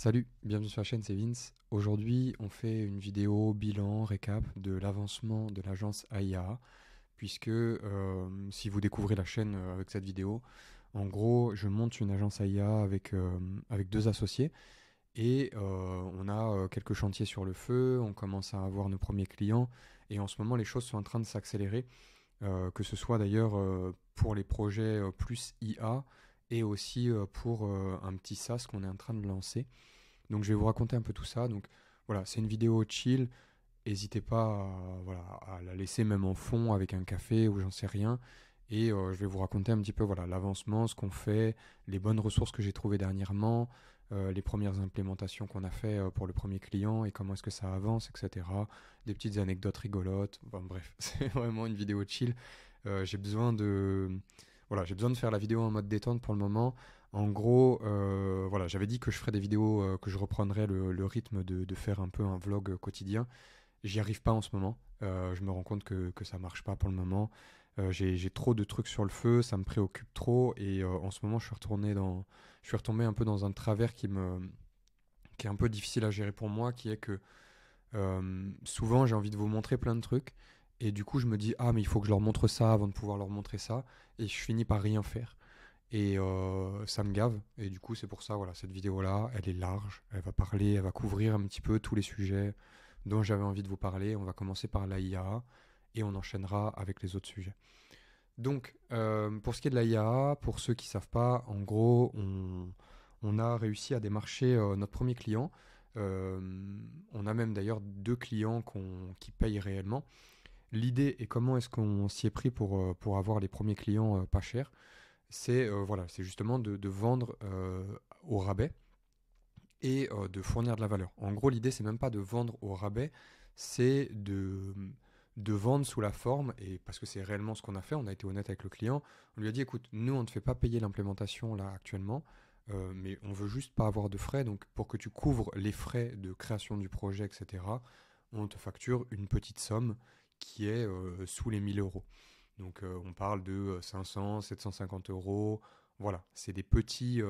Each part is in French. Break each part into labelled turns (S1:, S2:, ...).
S1: Salut, bienvenue sur la chaîne, c'est Vince. Aujourd'hui, on fait une vidéo bilan, récap de l'avancement de l'agence AIA, puisque si vous découvrez la chaîne avec cette vidéo, en gros, je monte une agence AIA avec deux associés et on a quelques chantiers sur le feu, on commence à avoir nos premiers clients et en ce moment, les choses sont en train de s'accélérer, que ce soit d'ailleurs pour les projets plus IA et aussi pour un petit SaaS qu'on est en train de lancer. Donc je vais vous raconter un peu tout ça. Donc voilà, c'est une vidéo chill. N'hésitez pas voilà, à la laisser même en fond avec un café ou j'en sais rien. Et je vais vous raconter un petit peu voilà, l'avancement, ce qu'on fait, les bonnes ressources que j'ai trouvées dernièrement, les premières implémentations qu'on a fait pour le premier client et comment est-ce que ça avance, etc. Des petites anecdotes rigolotes. Enfin, bref, c'est vraiment une vidéo chill. J'ai besoin de voilà, j'ai besoin de faire la vidéo en mode détente pour le moment. En gros, voilà, j'avais dit que je ferais des vidéos, que je reprendrais le rythme de faire un peu un vlog quotidien. J'y arrive pas en ce moment. Je me rends compte que ça marche pas pour le moment. J'ai trop de trucs sur le feu, ça me préoccupe trop et en ce moment je suis retombé un peu dans un travers qui est un peu difficile à gérer pour moi, qui est que souvent j'ai envie de vous montrer plein de trucs et du coup je me dis ah mais il faut que je leur montre ça avant de pouvoir leur montrer ça et je finis par rien faire. Et ça me gave. Et du coup, c'est pour ça, voilà, cette vidéo-là, elle est large. Elle va parler, elle va couvrir un petit peu tous les sujets dont j'avais envie de vous parler. On va commencer par l'AIA et on enchaînera avec les autres sujets. Donc, pour ce qui est de l'AIA, pour ceux qui ne savent pas, en gros, on a réussi à démarcher notre premier client. Euh, on a même d'ailleurs deux clients qui payent réellement. L'idée est comment est-ce qu'on s'y est pris pour avoir les premiers clients pas chers. C'est voilà, c'est justement de vendre au rabais et de fournir de la valeur. En gros, l'idée, c'est même pas de vendre au rabais, c'est de vendre sous la forme, et parce que c'est réellement ce qu'on a fait, on a été honnête avec le client, on lui a dit, écoute, nous, on ne te fait pas payer l'implémentation là actuellement, mais on veut juste pas avoir de frais, donc pour que tu couvres les frais de création du projet, etc., on te facture une petite somme qui est sous les 1 000 euros. Donc on parle de 500, 750 euros. Voilà, c'est des petits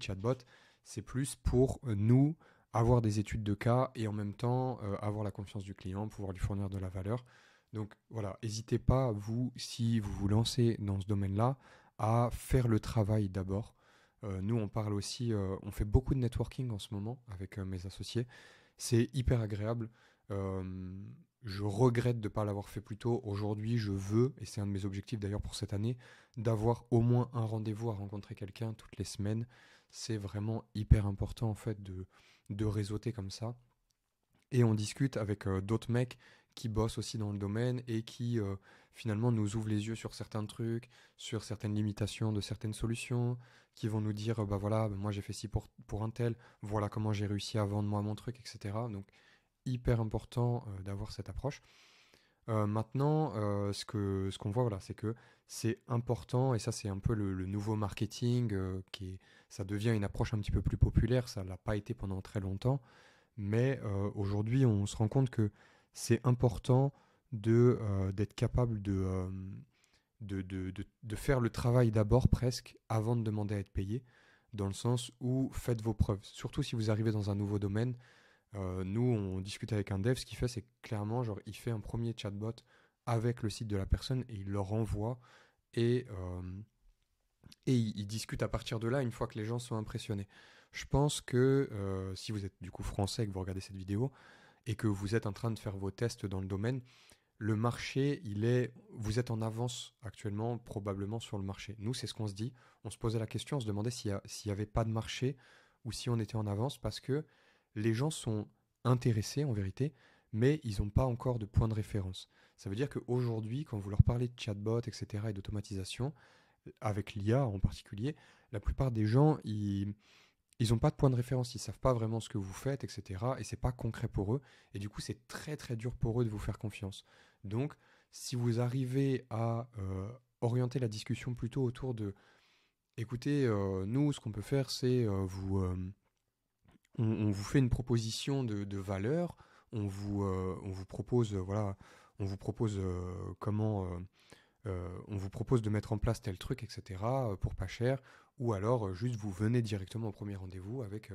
S1: chatbots. C'est plus pour nous avoir des études de cas et en même temps avoir la confiance du client, pouvoir lui fournir de la valeur. Donc voilà, n'hésitez pas, vous, si vous vous lancez dans ce domaine-là, à faire le travail d'abord. Nous, on parle aussi, on fait beaucoup de networking en ce moment avec mes associés. C'est hyper agréable. Euh, je regrette de ne pas l'avoir fait plus tôt. Aujourd'hui, je veux, et c'est un de mes objectifs d'ailleurs pour cette année, d'avoir au moins un rendez-vous à rencontrer quelqu'un toutes les semaines. C'est vraiment hyper important en fait de réseauter comme ça. Et on discute avec d'autres mecs qui bossent aussi dans le domaine et qui finalement nous ouvrent les yeux sur certains trucs, sur certaines limitations de certaines solutions, qui vont nous dire bah voilà, bah moi j'ai fait ci pour un tel, voilà comment j'ai réussi à vendre moi mon truc, etc. Donc hyper important d'avoir cette approche. Maintenant, ce qu'on voit, voilà, c'est que c'est important, et ça c'est un peu le nouveau marketing, ça devient une approche un petit peu plus populaire, ça l'a pas été pendant très longtemps, mais aujourd'hui on se rend compte que c'est important d'être capable de faire le travail d'abord presque avant de demander à être payé, dans le sens où faites vos preuves, surtout si vous arrivez dans un nouveau domaine. Nous, on discute avec un dev, ce qu'il fait, c'est clairement, genre, il fait un premier chatbot avec le site de la personne et il le renvoie et il discute à partir de là une fois que les gens sont impressionnés. Je pense que si vous êtes du coup français et que vous regardez cette vidéo et que vous êtes en train de faire vos tests dans le domaine, le marché, vous êtes en avance actuellement probablement sur le marché. Nous, c'est ce qu'on se dit. On se posait la question, on se demandait s'il n'y avait pas de marché ou si on était en avance parce que les gens sont intéressés en vérité, mais ils n'ont pas encore de point de référence. Ça veut dire qu'aujourd'hui, quand vous leur parlez de chatbot, etc., et d'automatisation, avec l'IA en particulier, la plupart des gens, ils n'ont pas de point de référence, ils savent pas vraiment ce que vous faites, etc. Et c'est pas concret pour eux. Et du coup, c'est très très dur pour eux de vous faire confiance. Donc, si vous arrivez à orienter la discussion plutôt autour de, écoutez, nous, ce qu'on peut faire, c'est on vous fait une proposition de valeur, on vous propose, voilà, on vous propose on vous propose de mettre en place tel truc, etc., pour pas cher, ou alors juste vous venez directement au premier rendez-vous avec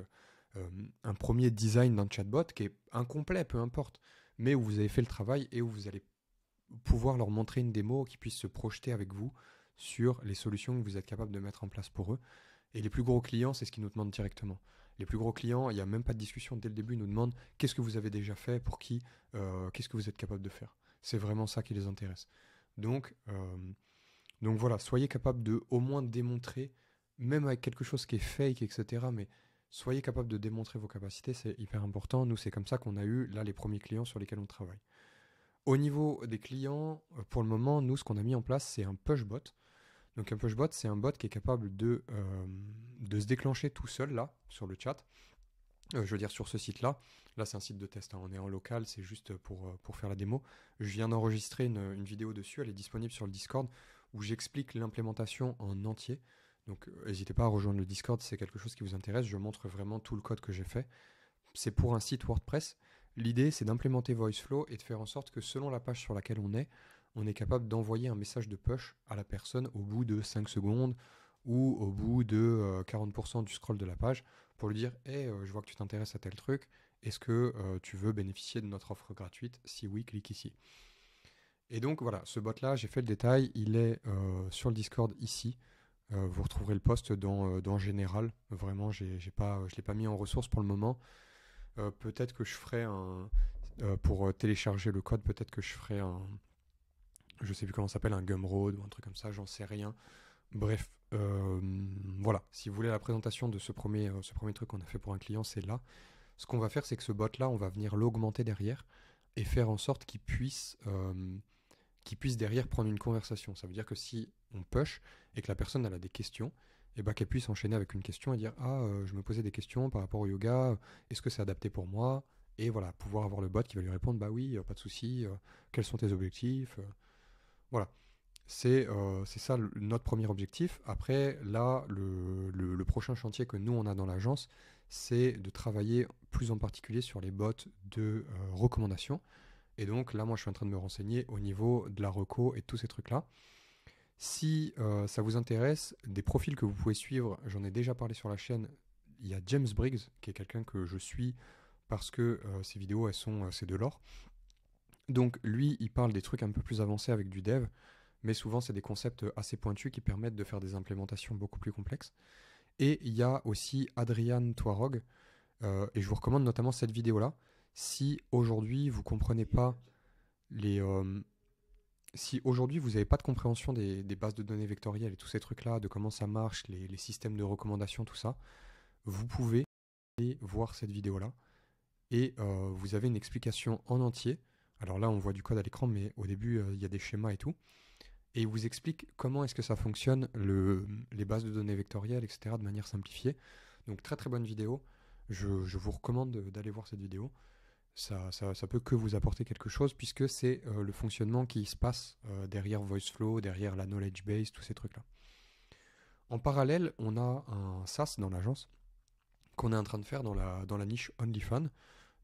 S1: un premier design d'un chatbot qui est incomplet, peu importe, mais où vous avez fait le travail et où vous allez pouvoir leur montrer une démo qui puisse se projeter avec vous sur les solutions que vous êtes capable de mettre en place pour eux. Et les plus gros clients, c'est ce qu'ils nous demandent directement. Les plus gros clients, il n'y a même pas de discussion dès le début, ils nous demandent qu'est-ce que vous avez déjà fait, pour qui, qu'est-ce que vous êtes capable de faire. C'est vraiment ça qui les intéresse. Donc, euh, donc voilà, soyez capable de au moins démontrer, même avec quelque chose qui est fake, etc. Mais soyez capable de démontrer vos capacités, c'est hyper important. Nous, c'est comme ça qu'on a eu là les premiers clients sur lesquels on travaille. Au niveau des clients, pour le moment, nous, ce qu'on a mis en place, c'est un pushbot. Donc un pushbot, c'est un bot qui est capable de se déclencher tout seul là, sur le chat. Je veux dire sur ce site-là. Là, c'est un site de test, hein. On est en local, c'est juste pour faire la démo. Je viens d'enregistrer une vidéo dessus, elle est disponible sur le Discord, où j'explique l'implémentation en entier. Donc n'hésitez pas à rejoindre le Discord si c'est quelque chose qui vous intéresse. Je montre vraiment tout le code que j'ai fait. C'est pour un site WordPress. L'idée, c'est d'implémenter VoiceFlow et de faire en sorte que selon la page sur laquelle on est capable d'envoyer un message de push à la personne au bout de 5 secondes ou au bout de 40% du scroll de la page pour lui dire hey, je vois que tu t'intéresses à tel truc, est-ce que tu veux bénéficier de notre offre gratuite? Si oui, clique ici. Et donc voilà, ce bot-là, j'ai fait le détail, il est sur le Discord ici. Vous retrouverez le post dans Général. Vraiment, je ne l'ai pas mis en ressources pour le moment. Peut-être que je ferai pour télécharger le code, peut-être que je ferai je sais plus comment ça s'appelle, un Gumroad ou un truc comme ça, j'en sais rien. Bref, voilà. Si vous voulez la présentation de ce premier truc qu'on a fait pour un client, c'est là. Ce qu'on va faire, c'est que ce bot-là, on va venir l'augmenter derrière et faire en sorte qu'il puisse derrière prendre une conversation. Ça veut dire que si on push et que la personne elle a des questions, et bah, qu'elle puisse enchaîner avec une question et dire je me posais des questions par rapport au yoga, est-ce que c'est adapté pour moi? Et voilà, pouvoir avoir le bot qui va lui répondre bah oui, pas de souci, quels sont tes objectifs? Voilà. C'est ça notre premier objectif. Après, là, le prochain chantier que nous, on a dans l'agence, c'est de travailler plus en particulier sur les bots de recommandation. Et donc là, moi, je suis en train de me renseigner au niveau de la reco et de tous ces trucs-là. Si ça vous intéresse, des profils que vous pouvez suivre, j'en ai déjà parlé sur la chaîne. Il y a James Briggs, qui est quelqu'un que je suis parce que ses vidéos, c'est de l'or. Donc lui, il parle des trucs un peu plus avancés avec du dev, mais souvent c'est des concepts assez pointus qui permettent de faire des implémentations beaucoup plus complexes. Et il y a aussi Adrian Toirog, et je vous recommande notamment cette vidéo-là. Si aujourd'hui vous comprenez pas les, si aujourd'hui vous n'avez pas de compréhension des bases de données vectorielles et tous ces trucs-là, de comment ça marche, les systèmes de recommandation, tout ça, vous pouvez aller voir cette vidéo-là et vous avez une explication en entier. Alors là, on voit du code à l'écran, mais au début, il y a des schémas et tout. Et il vous explique comment est-ce que ça fonctionne, les bases de données vectorielles, etc., de manière simplifiée. Donc très très bonne vidéo. Je vous recommande d'aller voir cette vidéo. Ça peut que vous apporter quelque chose puisque c'est le fonctionnement qui se passe derrière VoiceFlow, derrière la knowledge base, tous ces trucs-là. En parallèle, on a un SaaS dans l'agence qu'on est en train de faire dans la niche OnlyFans.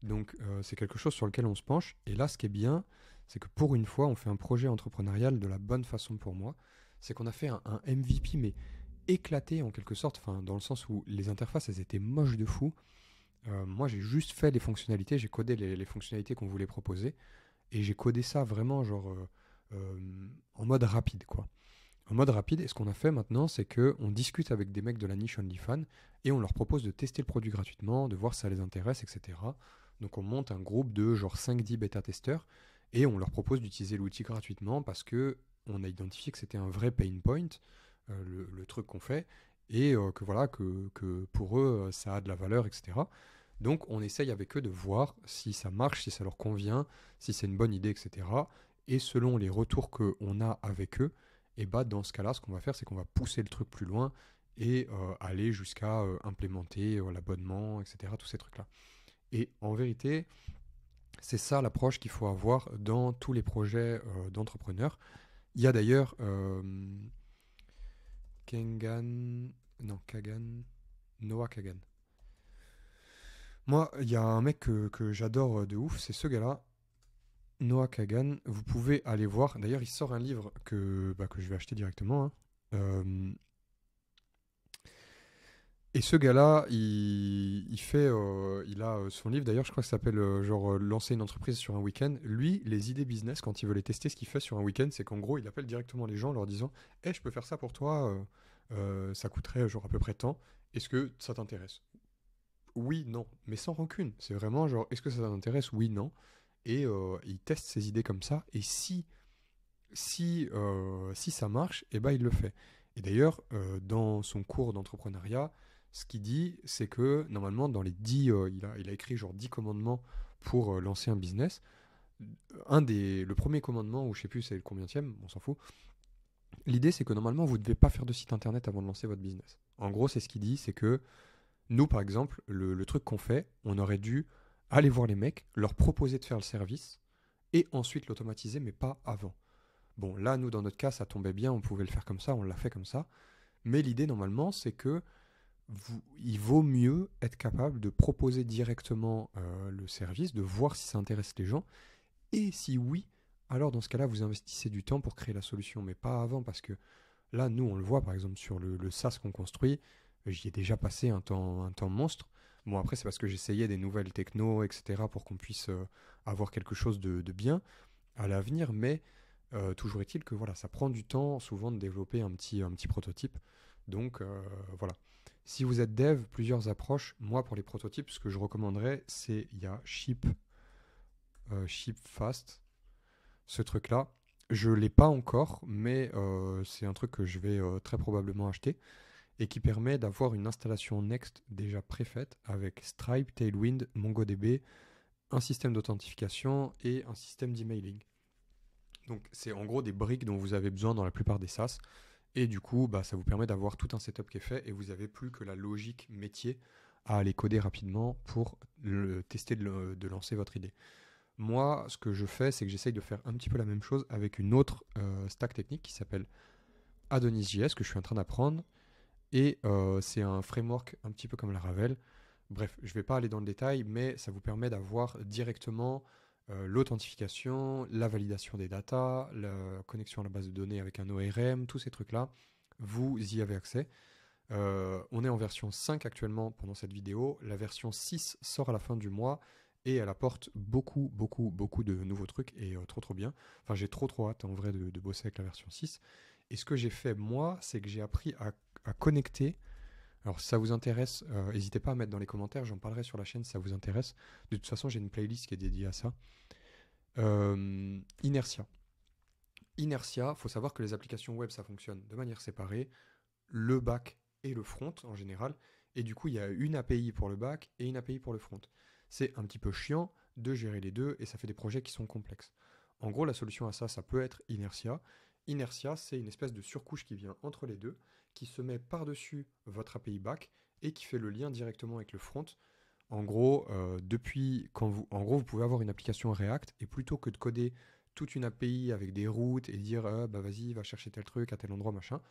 S1: Donc c'est quelque chose sur lequel on se penche. Et là, ce qui est bien, c'est que pour une fois, on fait un projet entrepreneurial de la bonne façon pour moi. C'est qu'on a fait un MVP, mais éclaté en quelque sorte, dans le sens où les interfaces, elles étaient moches de fou. Moi, j'ai juste fait les fonctionnalités, j'ai codé les fonctionnalités qu'on voulait proposer, et j'ai codé ça vraiment en mode rapide, quoi. En mode rapide, et ce qu'on a fait maintenant, c'est qu'on discute avec des mecs de la niche OnlyFans, et on leur propose de tester le produit gratuitement, de voir si ça les intéresse, etc. Donc on monte un groupe de genre 5-10 bêta-testeurs, et on leur propose d'utiliser l'outil gratuitement parce que on a identifié que c'était un vrai pain point, le truc qu'on fait, et que voilà, que pour eux, ça a de la valeur, etc. Donc on essaye avec eux de voir si ça marche, si ça leur convient, si c'est une bonne idée, etc. Et selon les retours qu'on a avec eux, et bah dans ce cas-là, ce qu'on va faire, c'est qu'on va pousser le truc plus loin et aller jusqu'à implémenter l'abonnement, etc. Tous ces trucs-là. Et en vérité, c'est ça l'approche qu'il faut avoir dans tous les projets d'entrepreneurs. Il y a d'ailleurs Noah Kagan. Moi, il y a un mec que j'adore de ouf, c'est ce gars-là, Noah Kagan. Vous pouvez aller voir. D'ailleurs, il sort un livre que je vais acheter directement, hein. Et ce gars-là, il a son livre d'ailleurs, je crois que ça s'appelle Lancer une entreprise sur un week-end. Lui, les idées business, quand il veut les tester, ce qu'il fait sur un week-end, c'est qu'en gros, il appelle directement les gens en leur disant: je peux faire ça pour toi, ça coûterait genre à peu près tant. Est-ce que ça t'intéresse? Oui, non, mais sans rancune. C'est vraiment genre: est-ce que ça t'intéresse? Oui, non. Et il teste ses idées comme ça. Et si ça marche, eh ben, il le fait. Et d'ailleurs, dans son cours d'entrepreneuriat, ce qu'il dit, c'est que normalement, dans les 10, il a écrit genre 10 commandements pour lancer un business. Le premier commandement, ou je sais plus c'est le combientième, on s'en fout. L'idée, c'est que normalement, vous ne devez pas faire de site internet avant de lancer votre business. En gros, c'est ce qu'il dit, c'est que nous, par exemple, le truc qu'on fait, on aurait dû aller voir les mecs, leur proposer de faire le service, et ensuite l'automatiser, mais pas avant. Bon, là, nous, dans notre cas, ça tombait bien, on pouvait le faire comme ça, on l'a fait comme ça. Mais l'idée, normalement, c'est que il vaut mieux être capable de proposer directement le service, de voir si ça intéresse les gens. Et si oui, alors dans ce cas-là, vous investissez du temps pour créer la solution, mais pas avant, parce que là, nous, on le voit, par exemple, sur le SaaS qu'on construit, j'y ai déjà passé un temps monstre. Bon, après, c'est parce que j'essayais des nouvelles techno, etc., pour qu'on puisse avoir quelque chose de bien à l'avenir, mais toujours est-il que voilà, ça prend du temps souvent de développer un petit prototype. Donc voilà. Si vous êtes dev, plusieurs approches. Moi, pour les prototypes, ce que je recommanderais, c'est il y a Ship Fast, ce truc-là. Je ne l'ai pas encore, mais c'est un truc que je vais très probablement acheter et qui permet d'avoir une installation Next déjà préfaite avec Stripe, Tailwind, MongoDB, un système d'authentification et un système d'emailing. Donc c'est en gros des briques dont vous avez besoin dans la plupart des SaaS. Et du coup, bah, ça vous permet d'avoir tout un setup qui est fait et vous n'avez plus que la logique métier à aller coder rapidement pour tester de lancer votre idée. Moi, ce que je fais, c'est que j'essaye de faire un petit peu la même chose avec une autre stack technique qui s'appelle Adonis.js que je suis en train d'apprendre. Et c'est un framework un petit peu comme Laravel. Bref, je ne vais pas aller dans le détail, mais ça vous permet d'avoir directement l'authentification, la validation des datas, la connexion à la base de données avec un ORM, tous ces trucs-là. Vous y avez accès. On est en version 5 actuellement pendant cette vidéo. La version 6 sort à la fin du mois et elle apporte beaucoup, beaucoup, beaucoup de nouveaux trucs et trop, trop bien. Enfin, j'ai trop, trop hâte en vrai de bosser avec la version 6. Et ce que j'ai fait moi, c'est que j'ai appris à connecter. Alors, si ça vous intéresse, n'hésitez pas à mettre dans les commentaires, j'en parlerai sur la chaîne si ça vous intéresse. De toute façon, j'ai une playlist qui est dédiée à ça. Inertia. Inertia, il faut savoir que les applications web, ça fonctionne de manière séparée, le back et le front en général, et du coup, il y a une API pour le back et une API pour le front. C'est un petit peu chiant de gérer les deux et ça fait des projets qui sont complexes. En gros, la solution à ça, ça peut être Inertia. Inertia, c'est une espèce de surcouche qui vient entre les deux, qui se met par-dessus votre API back et qui fait le lien directement avec le front. En gros, vous pouvez avoir une application React et plutôt que de coder toute une API avec des routes et dire bah vas-y, va chercher tel truc à tel endroit, machin.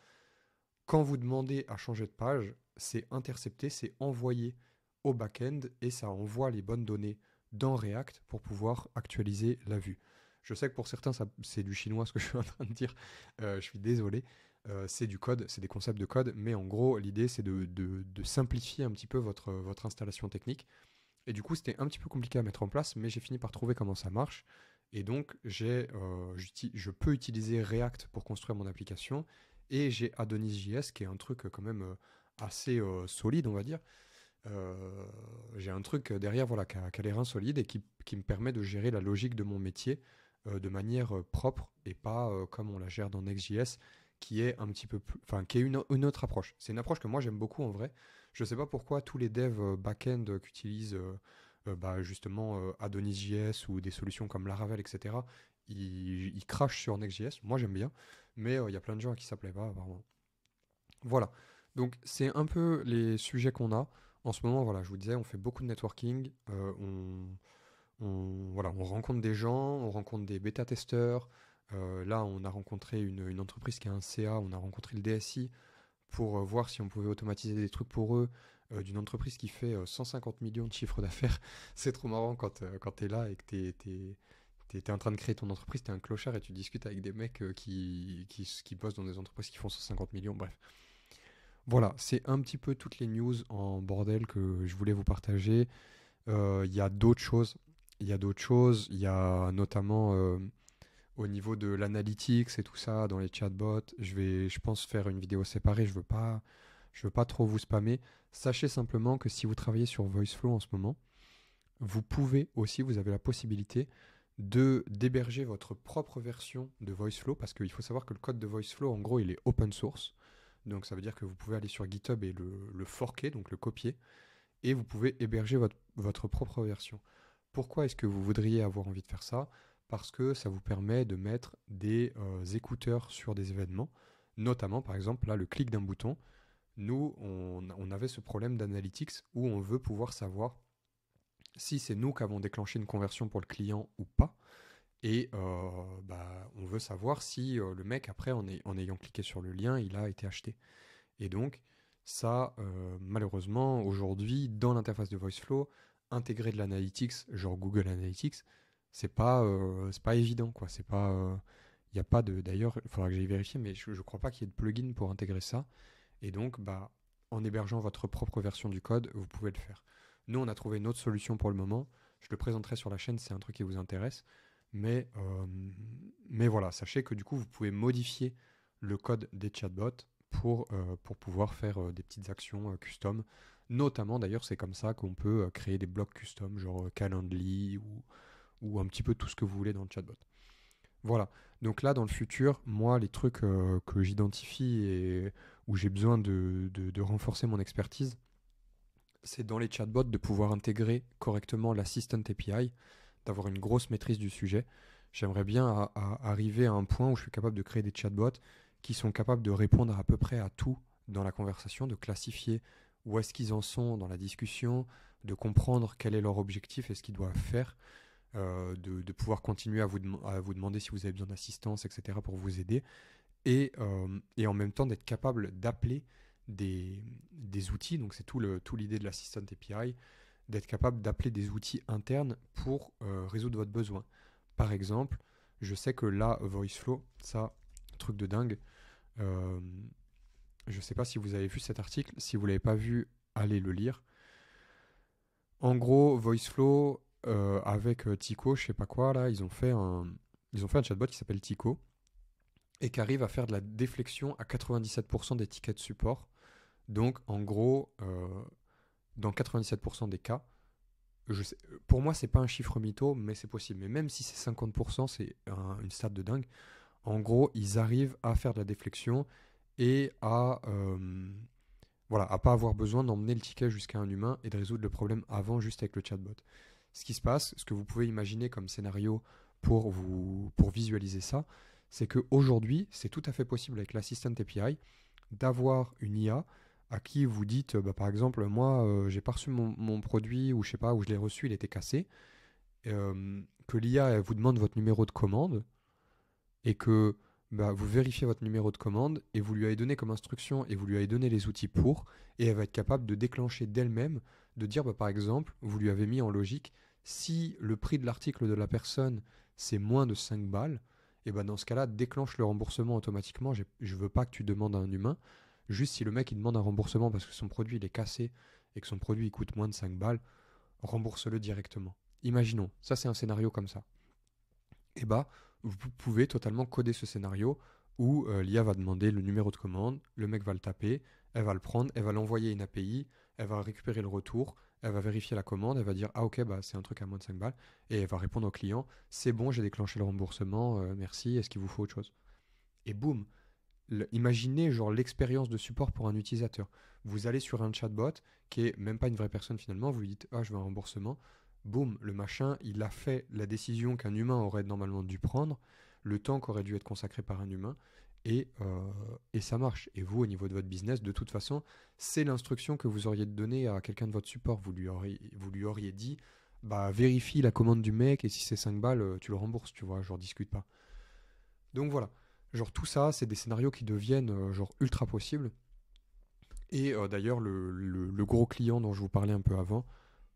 S1: Quand vous demandez à changer de page, c'est intercepté, c'est envoyé au back-end et ça envoie les bonnes données dans React pour pouvoir actualiser la vue. Je sais que pour certains, c'est du chinois ce que je suis en train de dire, je suis désolé. C'est du code, c'est des concepts de code, mais en gros, l'idée c'est de simplifier un petit peu votre installation technique. Et du coup, c'était un petit peu compliqué à mettre en place, mais j'ai fini par trouver comment ça marche. Et donc, je peux utiliser React pour construire mon application. Et j'ai Adonis.js, qui est un truc quand même assez solide, on va dire. J'ai un truc derrière voilà, qui a les reins solides et qui me permet de gérer la logique de mon métier de manière propre et pas comme on la gère dans Next.js, qui est un petit peu plus, enfin, qui est une autre approche. C'est une approche que moi j'aime beaucoup en vrai. Je ne sais pas pourquoi tous les devs back-end qui utilisent bah, justement Adonis.js ou des solutions comme Laravel, etc., ils crachent sur Next.js. Moi j'aime bien, mais il y a plein de gens à qui ça plaît pas, apparemment. Voilà. Donc c'est un peu les sujets qu'on a. En ce moment, voilà, je vous disais, on fait beaucoup de networking. Voilà, on rencontre des gens, on rencontre des bêta-testeurs. Là, on a rencontré une entreprise qui a un CA, on a rencontré le DSI pour voir si on pouvait automatiser des trucs pour eux, d'une entreprise qui fait 150 millions de chiffre d'affaires. C'est trop marrant quand tu es là et que tu es en train de créer ton entreprise, tu es un clochard et tu discutes avec des mecs qui bossent dans des entreprises qui font 150 millions. Bref. Voilà, c'est un petit peu toutes les news en bordel que je voulais vous partager. Il y a d'autres choses. Il y a d'autres choses. Il y a notamment au niveau de l'analytics et tout ça dans les chatbots. Je pense, faire une vidéo séparée. Je veux pas trop vous spammer. Sachez simplement que si vous travaillez sur VoiceFlow en ce moment, vous pouvez aussi, vous avez la possibilité de d'héberger votre propre version de VoiceFlow parce qu'il faut savoir que le code de VoiceFlow, en gros, il est open source. Donc ça veut dire que vous pouvez aller sur GitHub et le forker, donc le copier, et vous pouvez héberger votre propre version. Pourquoi est-ce que vous voudriez avoir envie de faire ça? Parce que ça vous permet de mettre des écouteurs sur des événements, notamment par exemple là le clic d'un bouton. Nous, on avait ce problème d'analytics où on veut pouvoir savoir si c'est nous qui avons déclenché une conversion pour le client ou pas. Et on veut savoir si le mec, après, en ayant cliqué sur le lien, il a été acheté. Et donc, ça, malheureusement, aujourd'hui, dans l'interface de VoiceFlow, intégrer de l'analytics, genre Google Analytics, c'est pas évident, quoi. C'est pas, il y a pas de. D'ailleurs, il faudra que j'aille vérifier, mais je crois pas qu'il y ait de plugin pour intégrer ça. Et donc, en hébergeant votre propre version du code, vous pouvez le faire. Nous, on a trouvé une autre solution pour le moment. Je le présenterai sur la chaîne, c'est un truc qui vous intéresse. Mais, euh, mais voilà, sachez que du coup, vous pouvez modifier le code des chatbots pour pouvoir faire des petites actions custom. Notamment, d'ailleurs, c'est comme ça qu'on peut créer des blocs custom, genre Calendly ou un petit peu tout ce que vous voulez dans le chatbot. Voilà. Donc là, dans le futur, moi, les trucs que j'identifie et où j'ai besoin de renforcer mon expertise, c'est dans les chatbots de pouvoir intégrer correctement l'Assistant API, d'avoir une grosse maîtrise du sujet. J'aimerais bien arriver à un point où je suis capable de créer des chatbots qui sont capables de répondre à peu près à tout dans la conversation, de classifier où est-ce qu'ils en sont dans la discussion, de comprendre quel est leur objectif et ce qu'ils doivent faire, de pouvoir continuer à vous demander si vous avez besoin d'assistance, etc. pour vous aider, et en même temps d'être capable d'appeler des outils, donc c'est tout l'idée de l'Assistant API, d'être capable d'appeler des outils internes pour résoudre votre besoin. Par exemple, je sais que là, VoiceFlow, ça, truc de dingue, euh, je ne sais pas si vous avez vu cet article, si vous ne l'avez pas vu, allez le lire. En gros, VoiceFlow, avec Tico, je sais pas quoi, là, ils ont fait un chatbot qui s'appelle Tico, et qui arrive à faire de la déflexion à 97% des tickets de support. Donc, en gros, dans 97% des cas, pour moi, c'est pas un chiffre mytho, mais c'est possible. Mais même si c'est 50%, c'est une stat de dingue. En gros, ils arrivent à faire de la déflexion et à pas avoir besoin d'emmener le ticket jusqu'à un humain et de résoudre le problème avant juste avec le chatbot. Ce qui se passe, ce que vous pouvez imaginer comme scénario pour visualiser ça, c'est qu'aujourd'hui, c'est tout à fait possible avec l'Assistant API d'avoir une IA à qui vous dites, par exemple, moi, j'ai pas reçu mon produit, ou je sais pas, où je l'ai reçu, il était cassé, que l'IA vous demande votre numéro de commande, et que vous vérifiez votre numéro de commande, et vous lui avez donné comme instruction, et vous lui avez donné les outils pour, et elle va être capable de déclencher d'elle-même, de dire, par exemple, vous lui avez mis en logique, si le prix de l'article de la personne, c'est moins de 5 balles, et dans ce cas-là, déclenche le remboursement automatiquement. Je veux pas que tu demandes à un humain. Juste si le mec il demande un remboursement parce que son produit il est cassé et que son produit il coûte moins de 5 balles, rembourse-le directement. Imaginons, ça c'est un scénario comme ça. Et vous pouvez totalement coder ce scénario où l'IA va demander le numéro de commande, le mec va le taper, elle va le prendre, elle va l'envoyer à une API, elle va récupérer le retour, elle va vérifier la commande, elle va dire ah ok c'est un truc à moins de 5 balles, et elle va répondre au client c'est bon j'ai déclenché le remboursement, merci, est-ce qu'il vous faut autre chose? Et boum, imaginez genre l'expérience de support pour un utilisateur. Vous allez sur un chatbot qui est même pas une vraie personne finalement, vous lui dites ah je veux un remboursement, boum, le machin, il a fait la décision qu'un humain aurait normalement dû prendre, le temps qu'aurait dû être consacré par un humain, et ça marche. Et vous, au niveau de votre business, de toute façon, c'est l'instruction que vous auriez donnée à quelqu'un de votre support. Vous lui auriez dit, vérifie la commande du mec, et si c'est 5 balles, tu le rembourses, tu vois, genre discute pas. Donc voilà, genre tout ça, c'est des scénarios qui deviennent genre ultra possibles. Et d'ailleurs, le gros client dont je vous parlais un peu avant,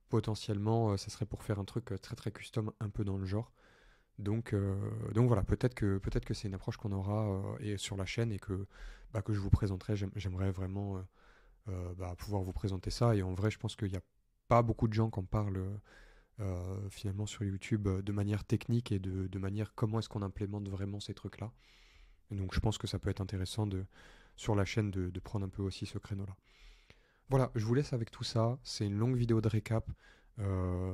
S1: potentiellement, ça serait pour faire un truc très très custom, un peu dans le genre. Donc voilà, peut-être que c'est une approche qu'on aura et sur la chaîne et que je vous présenterai. J'aimerais vraiment pouvoir vous présenter ça. Et en vrai, je pense qu'il n'y a pas beaucoup de gens qui en parlent finalement sur YouTube de manière technique et de manière comment est-ce qu'on implémente vraiment ces trucs-là. Et donc je pense que ça peut être intéressant sur la chaîne de prendre un peu aussi ce créneau-là. Voilà, je vous laisse avec tout ça. C'est une longue vidéo de récap.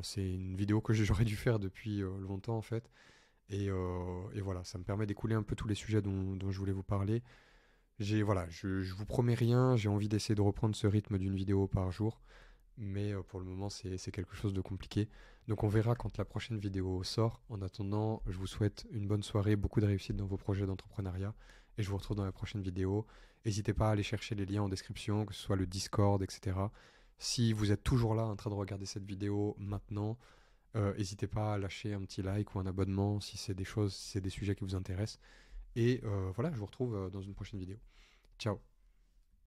S1: C'est une vidéo que j'aurais dû faire depuis longtemps en fait. Et voilà, ça me permet d'écouler un peu tous les sujets dont je voulais vous parler. Voilà, je vous promets rien, j'ai envie d'essayer de reprendre ce rythme d'une vidéo par jour, mais pour le moment c'est quelque chose de compliqué. Donc on verra quand la prochaine vidéo sort. En attendant, je vous souhaite une bonne soirée, beaucoup de réussite dans vos projets d'entrepreneuriat, et je vous retrouve dans la prochaine vidéo. N'hésitez pas à aller chercher les liens en description, que ce soit le Discord, etc. Si vous êtes toujours là en train de regarder cette vidéo maintenant, n'hésitez pas à lâcher un petit like ou un abonnement si c'est des choses, si c'est des sujets qui vous intéressent. Et voilà, je vous retrouve dans une prochaine vidéo. Ciao.